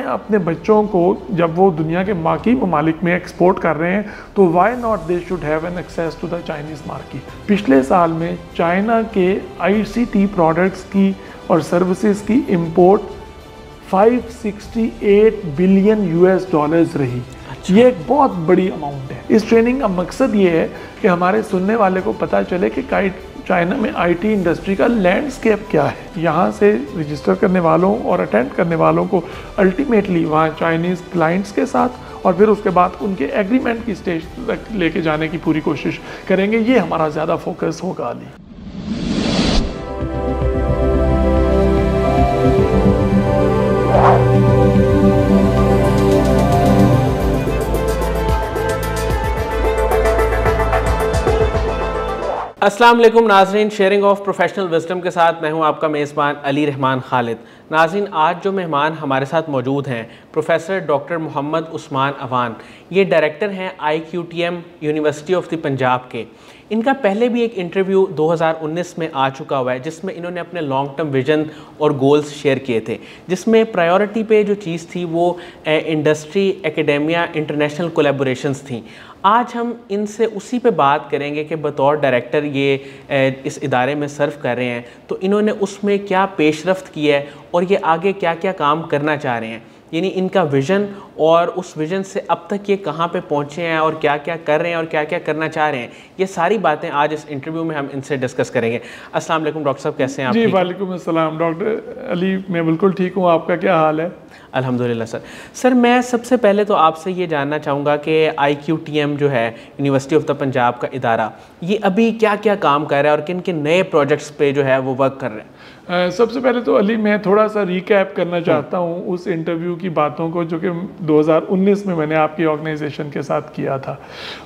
अपने बच्चों को जब वो दुनिया के बाकी ममालिक में एक्सपोर्ट कर रहे हैं तो why not they should have an access to the Chinese market. पिछले साल में चाइना के ICT प्रोडक्ट्स की और सर्विसेज की इंपोर्ट 568 बिलियन US रही। ये एक बहुत बड़ी अमाउंट है। इस ट्रेनिंग का मकसद ये है कि हमारे सुनने वाले को पता चले कि चाइना में IT इंडस्ट्री का लैंडस्केप क्या है। यहाँ से रजिस्टर करने वालों और अटेंड करने वालों को अल्टीमेटली वहाँ चाइनीज़ क्लाइंट्स के साथ और फिर उसके बाद उनके एग्रीमेंट की स्टेज तक लेके जाने की पूरी कोशिश करेंगे। ये हमारा ज़्यादा फोकस होगा अली। अस्सलाम वालेकुम नाज़रीन, शेयरिंग ऑफ प्रोफेशनल विजडम के साथ मैं हूं आपका मेज़बान अली रहमान खालिद। नाज़रीन, आज जो मेहमान हमारे साथ मौजूद हैं प्रोफेसर डॉक्टर मोहम्मद उस्मान अवान, ये डायरेक्टर हैं IQTM university of the Punjab के। इनका पहले भी एक इंटरव्यू 2019 में आ चुका हुआ है जिसमें इन्होंने अपने लॉन्ग टर्म विजन और गोल्स शेयर किए थे, जिसमें प्रायोरिटी पे जो चीज़ थी वो इंडस्ट्री, एकेडेमिया, इंटरनेशनल कोलैबोरेशंस थी। आज हम इनसे उसी पे बात करेंगे कि बतौर डायरेक्टर ये इस इदारे में सर्व कर रहे हैं तो इन्होंने उसमें क्या पेशरफ्त की है और ये आगे क्या क्या काम करना चाह रहे हैं, यानी इनका विज़न और उस विज़न से अब तक ये कहाँ पे पहुँचे हैं और क्या क्या कर रहे हैं और क्या क्या करना चाह रहे हैं। ये सारी बातें आज इस इंटरव्यू में हम इनसे डिस्कस करेंगे। अस्सलाम वालेकुम डॉक्टर साहब, कैसे हैं आप? जी वालेकुम अस्सलाम डॉक्टर अली, मैं बिल्कुल ठीक हूँ। आपका क्या हाल है? अल्हम्दुलिल्लाह सर, मैं सबसे पहले तो आपसे ये जानना चाहूँगा कि IQTM जो है यूनिवर्सिटी ऑफ द पंजाब का इदारा, ये अभी क्या क्या काम कर रहा है और किन किन नए प्रोजेक्ट्स पे जो है वो वर्क कर रहे हैं? सबसे पहले तो अली मैं थोड़ा सा रिकैप करना चाहता हूँ उस इंटरव्यू की बातों को जो कि 2019 में मैंने आपकी ऑर्गेनाइजेशन के साथ किया था।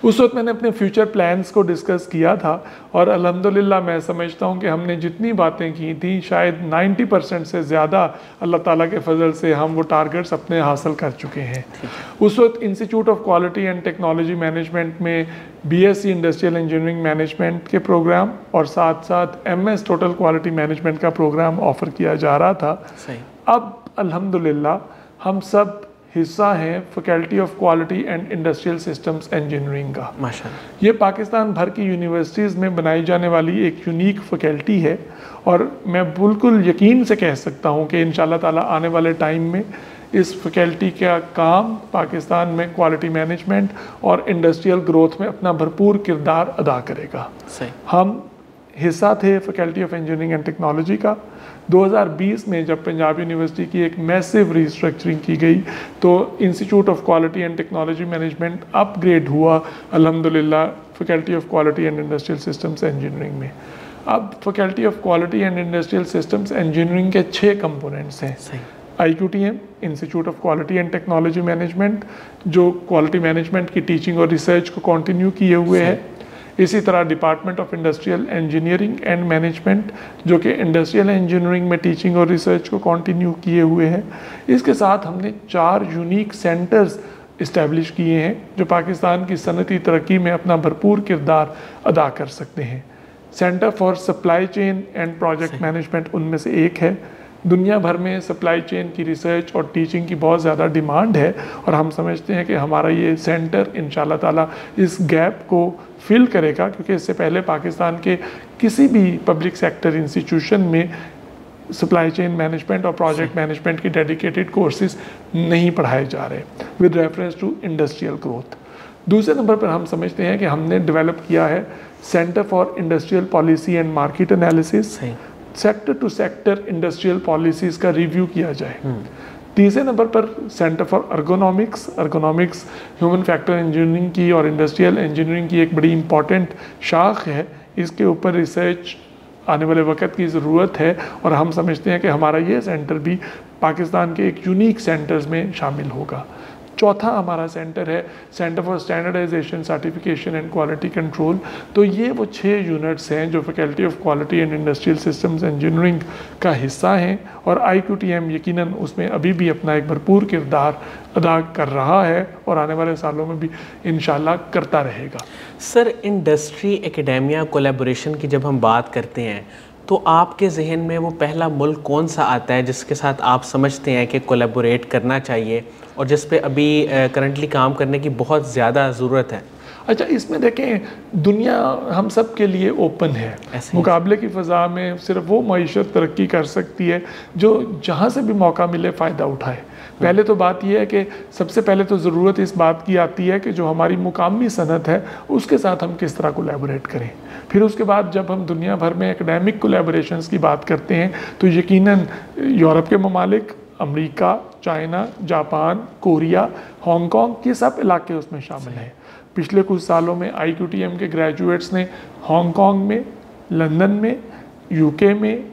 उस वक्त मैंने अपने फ्यूचर प्लान्स को डिस्कस किया था और अल्हम्दुलिल्लाह मैं समझता हूँ कि हमने जितनी बातें की थी शायद 90% से ज़्यादा अल्लाह ताला के फजल से हम वो टारगेट्स अपने हासिल कर चुके हैं। उस वक्त institute of quality and technology management में BSc इंडस्ट्रियल इंजीनियरिंग मैनेजमेंट के प्रोग्राम और साथ साथ MS टोटल क्वालिटी मैनेजमेंट का प्रोग्राम ऑफ़र किया जा रहा था। सही। अब अल्हम्दुलिल्लाह हम सब हिस्सा हैं faculty of quality and industrial systems engineering का। माशाअल्लाह। ये पाकिस्तान भर की यूनिवर्सिटीज़ में बनाई जाने वाली एक यूनिक फैकल्टी है और मैं बिल्कुल यकीन से कह सकता हूँ कि इंशाअल्लाह ताला आने वाले टाइम में इस फैकल्टी का काम पाकिस्तान में क्वालिटी मैनेजमेंट और इंडस्ट्रियल ग्रोथ में अपना भरपूर किरदार अदा करेगा। सही। हम हिस्सा थे faculty of engineering and technology का। 2020 में जब पंजाब यूनिवर्सिटी की एक मैसिव रीस्ट्रक्चरिंग की गई तो institute of quality and technology management upgrade हुआ अल्हम्दुलिल्लाह faculty of quality and industrial systems engineering में। अब faculty of quality and industrial systems engineering के 6 कंपोनेंट्स हैं। सही। IQTM institute of quality and technology management जो क्वालिटी मैनेजमेंट की teaching और रिसर्च को कंटिन्यू किए हुए है। इसी तरह department of industrial engineering and management जो कि इंडस्ट्रियल इंजीनियरिंग में टीचिंग और रिसर्च को कंटिन्यू किए हुए हैं। इसके साथ हमने 4 यूनिक सेंटर्स इस्टेब्लिश किए हैं जो पाकिस्तान की सनती तरक्की में अपना भरपूर किरदार अदा कर सकते हैं। Centre for supply chain and project management उनमें से एक है। दुनिया भर में सप्लाई चेन की रिसर्च और टीचिंग की बहुत ज़्यादा डिमांड है और हम समझते हैं कि हमारा ये सेंटर इंशाअल्लाह ताला इस गैप को फिल करेगा, क्योंकि इससे पहले पाकिस्तान के किसी भी पब्लिक सेक्टर इंस्टीट्यूशन में सप्लाई चेन मैनेजमेंट और प्रोजेक्ट मैनेजमेंट की डेडिकेटेड कोर्सेज नहीं पढ़ाए जा रहे with reference to industrial growth. दूसरे नंबर पर हम समझते हैं कि हमने डेवलप किया है centre for industrial policy and market analysis. Sector to sector industrial policies का रिव्यू किया जाए। तीसरे नंबर पर centre for ergonomics human factor engineering की और इंडस्ट्रियल इंजीनियरिंग की एक बड़ी इंपॉर्टेंट शाख है। इसके ऊपर रिसर्च आने वाले वक्त की ज़रूरत है और हम समझते हैं कि हमारा ये सेंटर भी पाकिस्तान के एक यूनिक सेंटर्स में शामिल होगा। चौथा हमारा सेंटर है centre for standardisation, certification and quality control. तो ये वो 6 यूनिट्स हैं जो faculty of quality and industrial systems engineering का हिस्सा हैं और IQTM यकीनन उसमें अभी भी अपना एक भरपूर किरदार अदा कर रहा है और आने वाले सालों में भी इंशाल्लाह करता रहेगा। सर, इंडस्ट्री एकेडेमिया कोलैबोरेशन की जब हम बात करते हैं तो आपके जहन में वो पहला मुल्क कौन सा आता है जिसके साथ आप समझते हैं कि कोलैबोरेट करना चाहिए और जिस पे अभी करंटली काम करने की बहुत ज़्यादा ज़रूरत है? अच्छा, इसमें देखें, दुनिया हम सब के लिए ओपन है। मुकाबले की फ़ज़ा में सिर्फ वो मईशत तरक्की कर सकती है जो जहाँ से भी मौका मिले फ़ायदा उठाए। पहले तो बात यह है कि सबसे पहले तो ज़रूरत इस बात की आती है कि जो हमारी मुकामी सनत है उसके साथ हम किस तरह कोलैबोरेट करें। फिर उसके बाद जब हम दुनिया भर में एकेडमिक कोलैबोरेशंस की बात करते हैं तो यकीनन यूरोप के ममालिक, America, China, Japan, Korea, Hong Kong, ये सब इलाके उसमें शामिल हैं। पिछले कुछ सालों में IQTM के ग्रेजुएट्स ने हांगकांग में, लंदन में, UK में,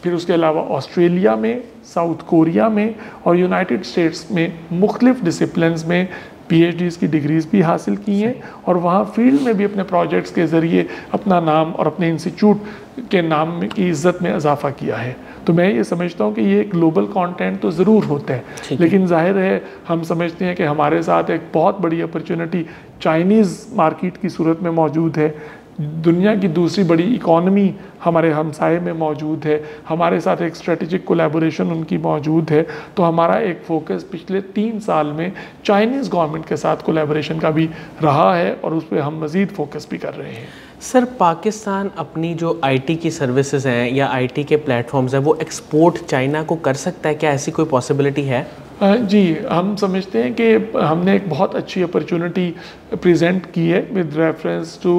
फिर उसके अलावा ऑस्ट्रेलिया में, साउथ कोरिया में और यूनाइटेड स्टेट्स में मुख्तलिफ डिसिप्लिन्स में PhDs की डिग्रीज़ भी हासिल की हैं और वहाँ फील्ड में भी अपने प्रोजेक्ट्स के ज़रिए अपना नाम और अपने इंस्टीट्यूट के नाम की इज़्ज़त में इजाफा किया है। तो मैं ये समझता हूँ कि ये ग्लोबल कंटेंट तो ज़रूर होता है, लेकिन जाहिर है हम समझते हैं कि हमारे साथ एक बहुत बड़ी अपॉर्चुनिटी चाइनीज़ मार्केट की सूरत में मौजूद है। दुनिया की दूसरी बड़ी इकॉनमी हमारे हमसाये में मौजूद है, हमारे साथ एक स्ट्रेटेजिक कोलैबोरेशन उनकी मौजूद है। तो हमारा एक फ़ोकस पिछले 3 साल में चाइनीज़ गवर्नमेंट के साथ कोलैबोरेशन का भी रहा है और उस पर हम मज़ीद फोकस भी कर रहे हैं। सर, पाकिस्तान अपनी जो IT की सर्विसेज हैं या IT के प्लेटफॉर्म्स हैं वो एक्सपोर्ट चाइना को कर सकता है? क्या ऐसी कोई पॉसिबिलिटी है? जी, हम समझते हैं कि हमने एक बहुत अच्छी अपॉर्चुनिटी प्रेजेंट की है विद रेफरेंस टू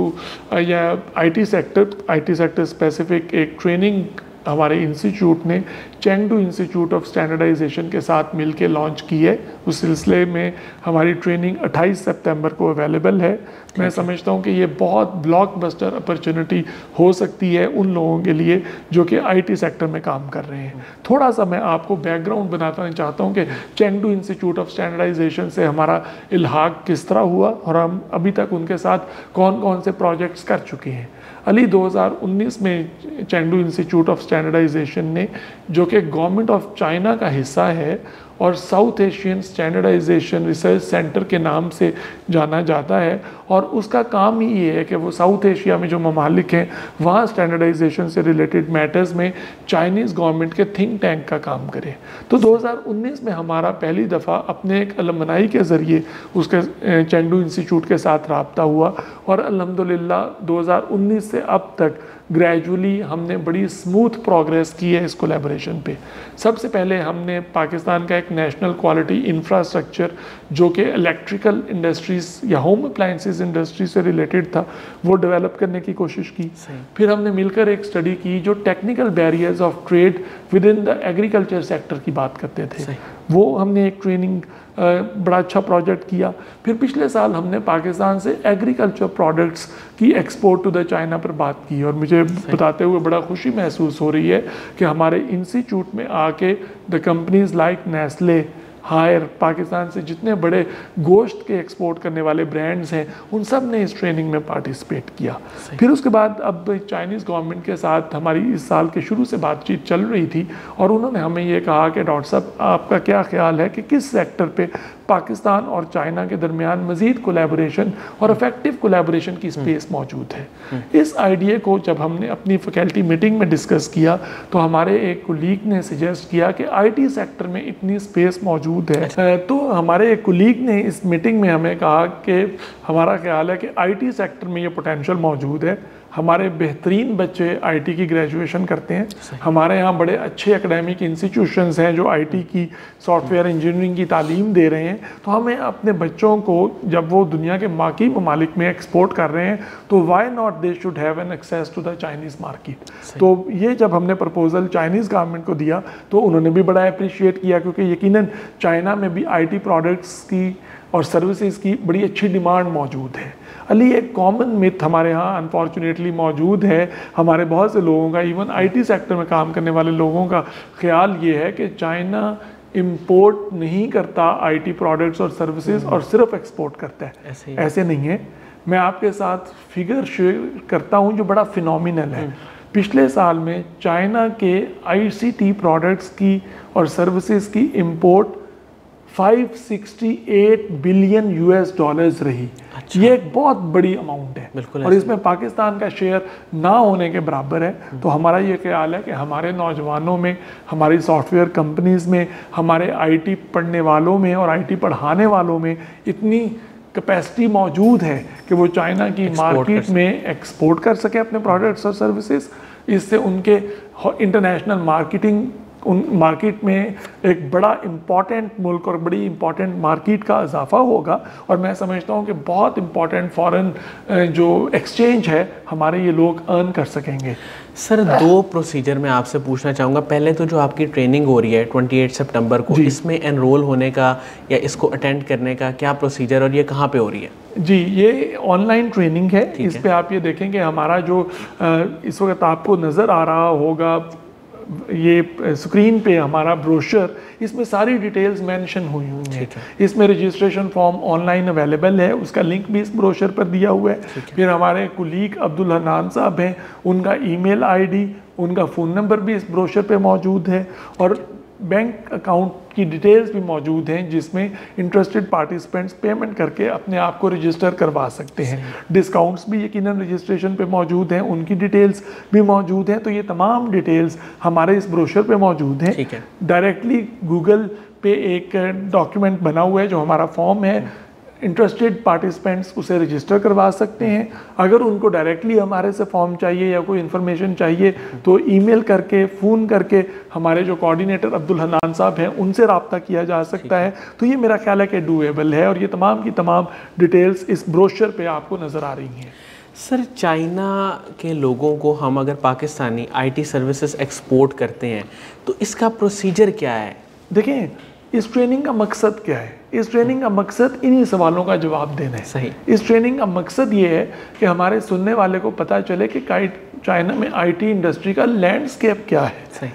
या IT सेक्टर स्पेसिफिक एक ट्रेनिंग हमारे इंस्टीट्यूट ने चेंगडू इंस्टीट्यूट ऑफ स्टैंडर्डाइजेशन के साथ मिलकर लॉन्च की है। उस सिलसिले में हमारी ट्रेनिंग 28 सितंबर को अवेलेबल है। मैं समझता हूँ कि ये बहुत ब्लॉकबस्टर अपॉर्चुनिटी हो सकती है उन लोगों के लिए जो कि IT सेक्टर में काम कर रहे हैं। थोड़ा सा मैं आपको बैकग्राउंड बनाना चाहता हूँ कि चेंगडू इंस्टीट्यूट ऑफ स्टैंडर्डाइजेशन से हमारा इल्हाक किस तरह हुआ और हम अभी तक उनके साथ कौन कौन से प्रोजेक्ट्स कर चुके हैं। 2019 में चेंगडू इंस्टीट्यूट ऑफ स्टैंडर्डाइजेशन ने, जो कि गवर्नमेंट ऑफ चाइना का हिस्सा है और South Asian standardisation research centre के नाम से जाना जाता है, और उसका काम ही ये है कि वो साउथ एशिया में जो ममालिक हैं वहाँ स्टैंडर्डाइजेशन से रिलेटेड मैटर्स में चाइनीज़ गवर्नमेंट के थिंक टैंक का काम करे। तो 2019 में हमारा पहली दफ़ा अपने एक अलमनाई के ज़रिए उसके चेंगडू इंस्टीट्यूट के साथ रब्ता हुआ और अल्हम्दुलिल्लाह 2019 से अब तक ग्रेजुअली हमने बड़ी स्मूथ प्रोग्रेस की है इस कोलैबोरेशन पे। सबसे पहले हमने पाकिस्तान का एक नेशनल क्वालिटी इंफ्रास्ट्रक्चर जो कि इलेक्ट्रिकल इंडस्ट्रीज़ या होम अप्लायंसेस इंडस्ट्री से रिलेटेड था वो डेवलप करने की कोशिश की। फिर हमने मिलकर एक स्टडी की जो technical barriers of trade with in the agriculture sector की बात करते थे। वो हमने एक ट्रेनिंग बड़ा अच्छा प्रोजेक्ट किया। फिर पिछले साल हमने पाकिस्तान से एग्रीकल्चर प्रोडक्ट्स की एक्सपोर्ट टू द चाइना पर बात की और मुझे बताते हुए बड़ा खुशी महसूस हो रही है कि हमारे इंस्टीट्यूट में आके the companies like Nestle, Haier, Pakistan से जितने बड़े गोश्त के एक्सपोर्ट करने वाले ब्रांड्स हैं उन सब ने इस ट्रेनिंग में पार्टिसिपेट किया। फिर उसके बाद अब चाइनीज़ गवर्नमेंट के साथ हमारी इस साल के शुरू से बातचीत चल रही थी और उन्होंने हमें ये कहा कि डॉक्टर साहब आपका क्या ख्याल है कि किस सेक्टर पे पाकिस्तान और चाइना के दरमियान मज़ीद कोलैबोरेशन और इफेक्टिव कोलैबोरेशन की स्पेस मौजूद है। इस आइडिया को जब हमने अपनी फैकल्टी मीटिंग में डिस्कस किया तो हमारे एक कोलीग ने सजेस्ट किया कि IT सेक्टर में इतनी स्पेस मौजूद है। तो हमारे एक कोलीग ने इस मीटिंग में हमें कहा कि हमारा ख्याल है कि IT सेक्टर में ये पोटेंशियल मौजूद है। हमारे बेहतरीन बच्चे IT की ग्रेजुएशन करते हैं। हमारे यहाँ बड़े अच्छे एकेडमिक इंस्टीट्यूशंस हैं जो IT की सॉफ्टवेयर इंजीनियरिंग की तालीम दे रहे हैं। तो हमें अपने बच्चों को जब वो दुनिया के बाकी ममालिक में एक्सपोर्ट कर रहे हैं तो why not they should have an access to the Chinese market. तो ये जब हमने प्रपोजल चाइनीज़ गवर्नमेंट को दिया तो उन्होंने भी बड़ा अप्रिशिएट किया क्योंकि यकीनन चाइना में भी IT प्रोडक्ट्स की और सर्विसेज की बड़ी अच्छी डिमांड मौजूद है। एक कॉमन मिथ हमारे यहाँ अनफॉर्चुनेटली मौजूद है। हमारे बहुत से लोगों का, इवन IT सेक्टर में काम करने वाले लोगों का ख्याल ये है कि चाइना इंपोर्ट नहीं करता IT प्रोडक्ट्स और सर्विसेज और सिर्फ एक्सपोर्ट करता है। ऐसे नहीं है। मैं आपके साथ फिगर शेयर करता हूँ जो बड़ा फिनोमिनल है। पिछले साल में चाइना के ICT प्रोडक्ट्स की और सर्विसेज की इंपोर्ट 568 बिलियन यूएस डॉलर्स रही। अच्छा। ये एक बहुत बड़ी अमाउंट है बिल्कुल और इसमें पाकिस्तान का शेयर ना होने के बराबर है। तो हमारा ये ख्याल है कि हमारे नौजवानों में, हमारी सॉफ्टवेयर कंपनीज में, हमारे आईटी पढ़ने वालों में और आईटी पढ़ाने वालों में इतनी कैपेसिटी मौजूद है कि वो चाइना की मार्केट में एक्सपोर्ट कर सके अपने प्रोडक्ट्स और सर्विसेज। इससे उनके इंटरनेशनल मार्केटिंग, उन मार्केट में एक बड़ा इम्पॉर्टेंट मुल्क और बड़ी इम्पॉर्टेंट मार्केट का इजाफा होगा। और मैं समझता हूँ कि बहुत इम्पॉर्टेंट फॉरेन जो एक्सचेंज है हमारे ये लोग अर्न कर सकेंगे। सर, दो प्रोसीजर मैं आपसे पूछना चाहूँगा। पहले तो जो आपकी ट्रेनिंग हो रही है 28 सितंबर को, इसमें एनरोल होने का या इसको अटेंड करने का क्या प्रोसीजर और ये कहाँ पे हो रही है? जी, ये ऑनलाइन ट्रेनिंग है। इस पे आप ये देखेंगे हमारा जो इस वक्त आपको नज़र आ रहा होगा ये स्क्रीन पे हमारा ब्रोशर, इसमें सारी डिटेल्स मेंशन हुई हैं। इसमें रजिस्ट्रेशन फॉर्म ऑनलाइन अवेलेबल है, उसका लिंक भी इस ब्रोशर पर दिया हुआ है। फिर हमारे कुलीग अब्दुल हन्नान साहब हैं, उनका ईमेल आईडी, उनका फ़ोन नंबर भी इस ब्रोशर पे मौजूद है और बैंक अकाउंट की डिटेल्स भी मौजूद हैं जिसमें इंटरेस्टेड पार्टिसिपेंट्स पेमेंट करके अपने आप को रजिस्टर करवा सकते हैं। डिस्काउंट्स भी यकीनन रजिस्ट्रेशन पे मौजूद हैं, उनकी डिटेल्स भी मौजूद हैं। तो ये तमाम डिटेल्स हमारे इस ब्रोशर पे मौजूद हैं। डायरेक्टली गूगल पे एक डॉक्यूमेंट बना हुआ है जो हमारा फॉर्म है, इंटरेस्टेड पार्टिसिपेंट्स उसे रजिस्टर करवा सकते हैं। अगर उनको डायरेक्टली हमारे से फॉर्म चाहिए या कोई इन्फॉर्मेशन चाहिए तो ईमेल करके, फ़ोन करके हमारे जो कोऑर्डिनेटर अब्दुल हन्नान साहब हैं उनसे रब्ता किया जा सकता है। तो ये मेरा ख्याल है कि डूएबल है और ये तमाम की तमाम डिटेल्स इस ब्रोशर पे आपको नज़र आ रही हैं। सर, चाइना के लोगों को हम अगर पाकिस्तानी आईटी सर्विसेज एक्सपोर्ट करते हैं तो इसका प्रोसीजर क्या है? देखें, इस ट्रेनिंग का मकसद क्या है? इस ट्रेनिंग का मकसद इन्हीं सवालों का जवाब देना है। सही। इस ट्रेनिंग का मकसद ये है कि हमारे सुनने वाले को पता चले कि चाइना में आईटी इंडस्ट्री का लैंडस्केप क्या है। सही।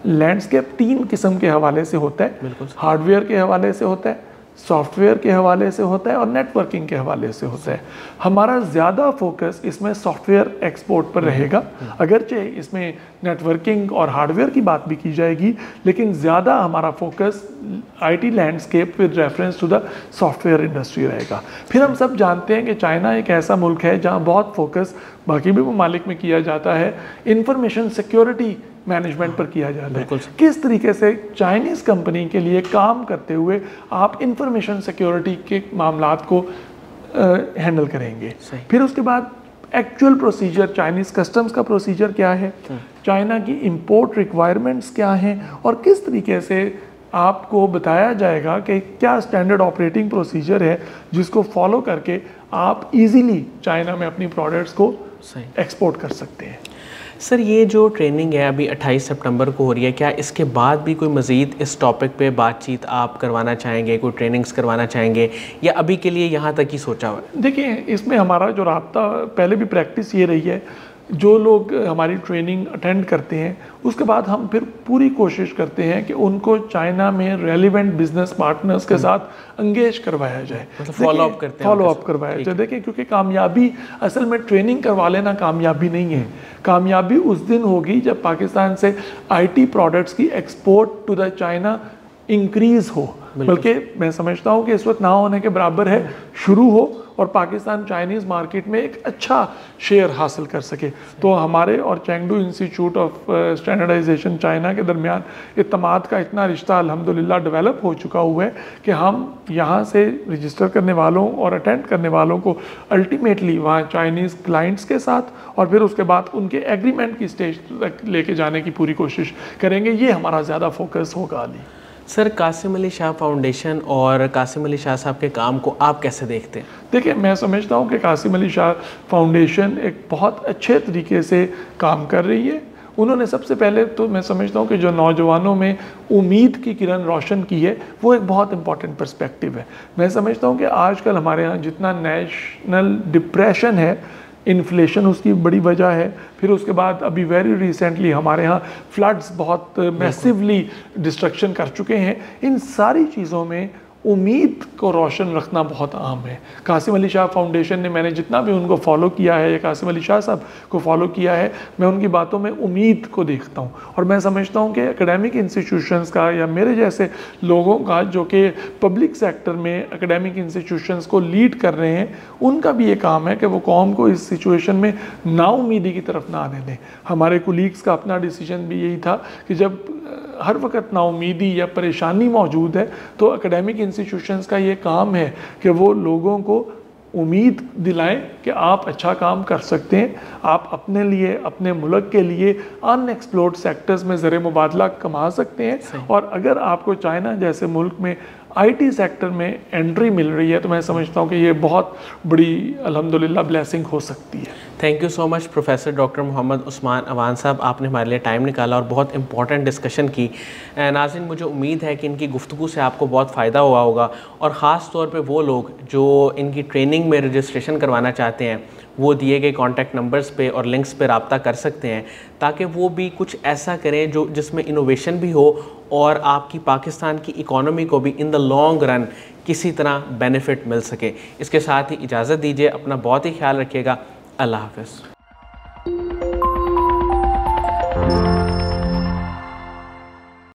लैंडस्केप 3 किस्म के हवाले से होता है। बिल्कुल। हार्डवेयर के हवाले से होता है, सॉफ्टवेयर के हवाले से होता है और नेटवर्किंग के हवाले से होता है। हमारा ज़्यादा फोकस इसमें सॉफ्टवेयर एक्सपोर्ट पर रहेगा, अगरचे इसमें नेटवर्किंग और हार्डवेयर की बात भी की जाएगी, लेकिन ज़्यादा हमारा focus IT landscape with reference to the software industry रहेगा। फिर हम सब जानते हैं कि चाइना एक ऐसा मुल्क है जहाँ बहुत फोकस बाकी भी ममालिक में किया जाता है, इंफॉर्मेशन सिक्योरिटी मैनेजमेंट पर किया जाता है। किस तरीके से चाइनीज़ कंपनी के लिए काम करते हुए आप इंफॉर्मेशन सिक्योरिटी के मामलात को हैंडल करेंगे। फिर उसके बाद एक्चुअल प्रोसीजर, चाइनीज़ कस्टम्स का प्रोसीजर क्या है, चाइना की इंपोर्ट रिक्वायरमेंट्स क्या हैं और किस तरीके से आपको बताया जाएगा कि क्या स्टैंडर्ड ऑपरेटिंग प्रोसीजर है जिसको फॉलो करके आप इजीली चाइना में अपनी प्रोडक्ट्स को एक्सपोर्ट कर सकते हैं। सर, ये जो ट्रेनिंग है अभी 28 सितंबर को हो रही है, क्या इसके बाद भी कोई मज़ीद इस टॉपिक पे बातचीत आप करवाना चाहेंगे, कोई ट्रेनिंग्स करवाना चाहेंगे या अभी के लिए यहाँ तक ही सोचा हुआ है? देखिए, इसमें हमारा जो राब्ता पहले भी प्रैक्टिस ये रही है, जो लोग हमारी ट्रेनिंग अटेंड करते हैं उसके बाद हम फिर पूरी कोशिश करते हैं कि उनको चाइना में रेलिवेंट बिजनेस पार्टनर्स के साथ एंगेज करवाया जाए, फॉलो अप करवाया जाए। देखिए, क्योंकि कामयाबी असल में ट्रेनिंग करवा लेना कामयाबी नहीं है। कामयाबी उस दिन होगी जब पाकिस्तान से आईटी प्रोडक्ट्स की export to the China increase हो, बल्कि मैं समझता हूँ कि इस वक्त ना होने के बराबर है, शुरू हो और पाकिस्तान चाइनीज़ मार्केट में एक अच्छा शेयर हासिल कर सके। तो हमारे और Chengdu institute of standardisation China के दरमियान इत्तमाद का इतना रिश्ता अल्हम्दुलिल्लाह डेवलप हो चुका हुआ है कि हम यहाँ से रजिस्टर करने वालों और अटेंड करने वालों को अल्टीमेटली वहाँ चाइनीज़ क्लाइंट्स के साथ और फिर उसके बाद उनके एग्रीमेंट की स्टेज तक लेके जाने की पूरी कोशिश करेंगे। ये हमारा ज़्यादा फोकस होगा। अली सर, कासिम अली शाह फाउंडेशन और कासिम अली शाह साहब के काम को आप कैसे देखते हैं? देखिए, मैं समझता हूँ कि कासिम अली शाह फाउंडेशन एक बहुत अच्छे तरीके से काम कर रही है। उन्होंने सबसे पहले तो मैं समझता हूँ कि जो नौजवानों में उम्मीद की किरण रोशन की है वो एक बहुत इंपॉर्टेंट पर्सपेक्टिव है। मैं समझता हूँ कि आजकल हमारे यहाँ जितना नेशनल डिप्रेशन है, इन्फ्लेशन उसकी बड़ी वजह है, फिर उसके बाद अभी वेरी रिसेंटली हमारे यहाँ फ्लड्स बहुत मैसिवली डिस्ट्रक्शन कर चुके हैं। इन सारी चीज़ों में उम्मीद को रोशन रखना बहुत आम है। कासिम अली शाह फाउंडेशन ने, मैंने जितना भी उनको फॉलो किया है या कासिम अली शाह साहब को फॉलो किया है, मैं उनकी बातों में उम्मीद को देखता हूँ। और मैं समझता हूँ कि एकेडमिक इंस्टीट्यूशंस का या मेरे जैसे लोगों का जो कि पब्लिक सेक्टर में एकेडमिक इंस्टीट्यूशंस को लीड कर रहे हैं, उनका भी ये काम है कि वो कौम को इस सिचुएशन में नाउमीदी की तरफ ना आने दें। हमारे कुलीग्स का अपना डिसीजन भी यही था कि जब हर वक्त नाउमीदी या परेशानी मौजूद है तो एकेडमिक इंस्टीट्यूशंस का ये काम है कि वो लोगों को उम्मीद दिलाएं कि आप अच्छा काम कर सकते हैं, आप अपने लिए, अपने मुल्क के लिए अनएक्सप्लोर्ड सेक्टर्स में ज़र मुबादला कमा सकते हैं। और अगर आपको चाइना जैसे मुल्क में आईटी सेक्टर में एंट्री मिल रही है तो मैं समझता हूँ कि ये बहुत बड़ी अल्हम्दुलिल्लाह ब्लेसिंग हो सकती है। Thank you so much professor doctor Mohammad Usman Awan साहब, आपने हमारे लिए टाइम निकाला और बहुत इंपॉर्टेंट डिस्कशन की। नाज़रीन, मुझे उम्मीद है कि इनकी गुफ्तगू से आपको बहुत फ़ायदा हुआ होगा, और ख़ास तौर पे वो लोग जो इनकी ट्रेनिंग में रजिस्ट्रेशन करवाना चाहते हैं वो दिए गए कॉन्टैक्ट नंबर्स पे और लिंक्स पे रब्ता कर सकते हैं, ताकि वो भी कुछ ऐसा करें जो जिसमें इनोवेशन भी हो और आपकी पाकिस्तान की इकॉनमी को भी इन द लॉन्ग रन किसी तरह बेनिफिट मिल सके। इसके साथ ही इजाज़त दीजिए, अपना बहुत ही ख्याल रखिएगा। अल्लाह हाफ़िज़।